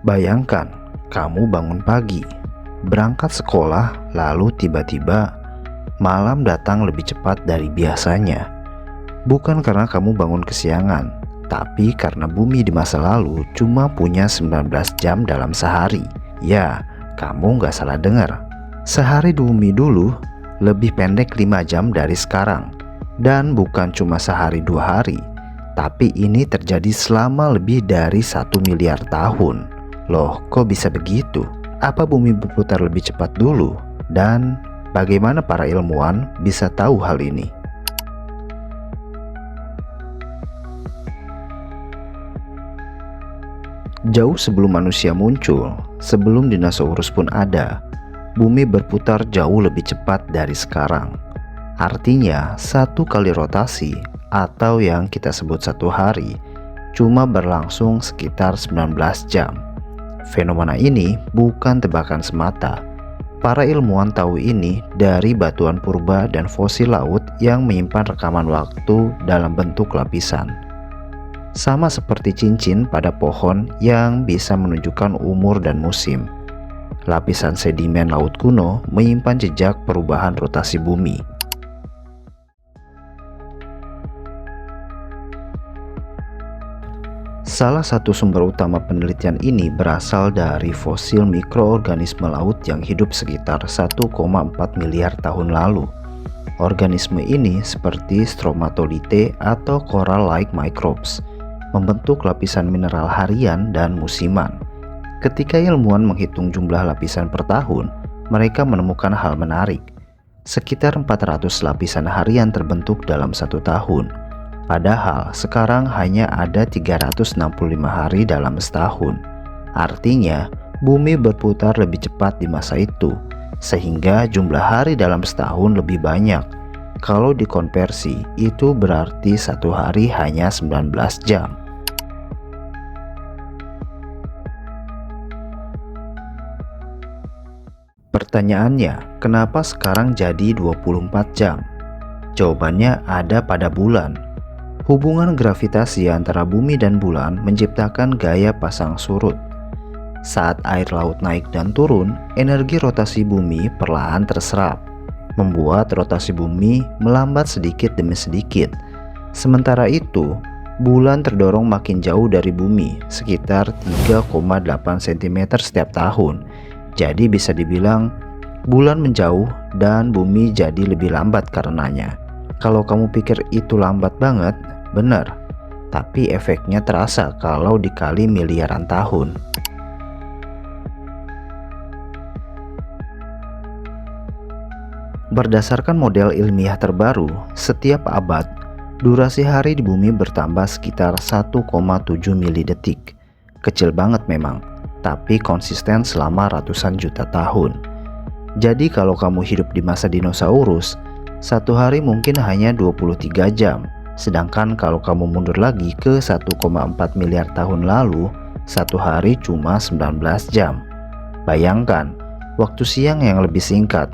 Bayangkan, kamu bangun pagi, berangkat sekolah, lalu tiba-tiba malam datang lebih cepat dari biasanya. Bukan karena kamu bangun kesiangan, tapi karena bumi di masa lalu cuma punya 19 jam dalam sehari. Ya, kamu nggak salah dengar. Sehari di bumi dulu lebih pendek 5 jam dari sekarang. Dan bukan cuma sehari 2 hari, tapi ini terjadi selama lebih dari 1 miliar tahun. Loh, kok bisa begitu? Apa bumi berputar lebih cepat dulu? Dan bagaimana para ilmuwan bisa tahu hal ini? Jauh sebelum manusia muncul, sebelum dinosaurus pun ada, bumi berputar jauh lebih cepat dari sekarang. Artinya, satu kali rotasi atau yang kita sebut satu hari cuma berlangsung sekitar 19 jam. Fenomena ini bukan tebakan semata. Para ilmuwan tahu ini dari batuan purba dan fosil laut yang menyimpan rekaman waktu dalam bentuk lapisan. Sama seperti cincin pada pohon yang bisa menunjukkan umur dan musim. Lapisan sedimen laut kuno menyimpan jejak perubahan rotasi bumi. Salah satu sumber utama penelitian ini berasal dari fosil mikroorganisme laut yang hidup sekitar 1,4 miliar tahun lalu. Organisme ini seperti stromatolite atau coral-like microbes, membentuk lapisan mineral harian dan musiman. Ketika ilmuwan menghitung jumlah lapisan per tahun, mereka menemukan hal menarik. Sekitar 400 lapisan harian terbentuk dalam satu tahun. Padahal sekarang hanya ada 365 hari dalam setahun. Artinya, bumi berputar lebih cepat di masa itu, sehingga jumlah hari dalam setahun lebih banyak. Kalau dikonversi, itu berarti satu hari hanya 19 jam. Pertanyaannya, kenapa sekarang jadi 24 jam? Jawabannya ada pada bulan. Hubungan gravitasi antara bumi dan bulan menciptakan gaya pasang surut. Saat air laut naik dan turun, energi rotasi bumi perlahan terserap, membuat rotasi bumi melambat sedikit demi sedikit. Sementara itu, bulan terdorong makin jauh dari bumi, sekitar 3,8 cm setiap tahun. Jadi bisa dibilang, bulan menjauh dan bumi jadi lebih lambat karenanya. Kalau kamu pikir itu lambat banget, benar. Tapi efeknya terasa kalau dikali miliaran tahun. Berdasarkan model ilmiah terbaru, setiap abad, durasi hari di bumi bertambah sekitar 1,7 milidetik. Kecil banget memang, tapi konsisten selama ratusan juta tahun. Jadi kalau kamu hidup di masa dinosaurus, satu hari mungkin hanya 23 jam. Sedangkan kalau kamu mundur lagi ke 1,4 miliar tahun lalu, satu hari cuma 19 jam. Bayangkan, waktu siang yang lebih singkat,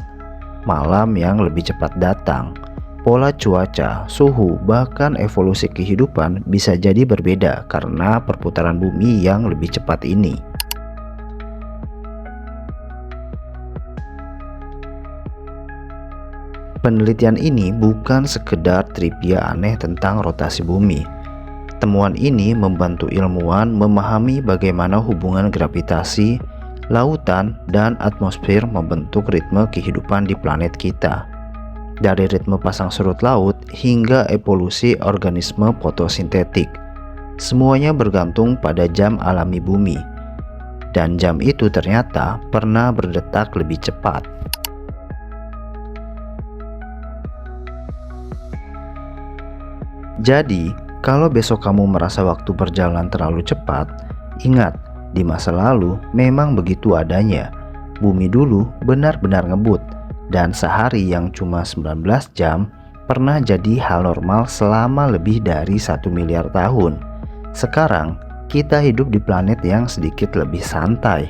malam yang lebih cepat datang. Pola cuaca, suhu, bahkan evolusi kehidupan bisa jadi berbeda karena perputaran bumi yang lebih cepat ini. Penelitian ini bukan sekedar trivia aneh tentang rotasi bumi. Temuan ini membantu ilmuwan memahami bagaimana hubungan gravitasi, lautan, dan atmosfer membentuk ritme kehidupan di planet kita. Dari ritme pasang surut laut hingga evolusi organisme fotosintetik, semuanya bergantung pada jam alami bumi. Dan jam itu ternyata pernah berdetak lebih cepat. Jadi, kalau besok kamu merasa waktu berjalan terlalu cepat, ingat, di masa lalu memang begitu adanya. Bumi dulu benar-benar ngebut, dan sehari yang cuma 19 jam pernah jadi hal normal selama lebih dari 1 miliar tahun. Sekarang, kita hidup di planet yang sedikit lebih santai.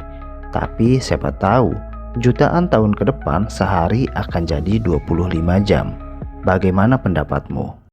Tapi siapa tahu, jutaan tahun ke depan sehari akan jadi 25 jam. Bagaimana pendapatmu?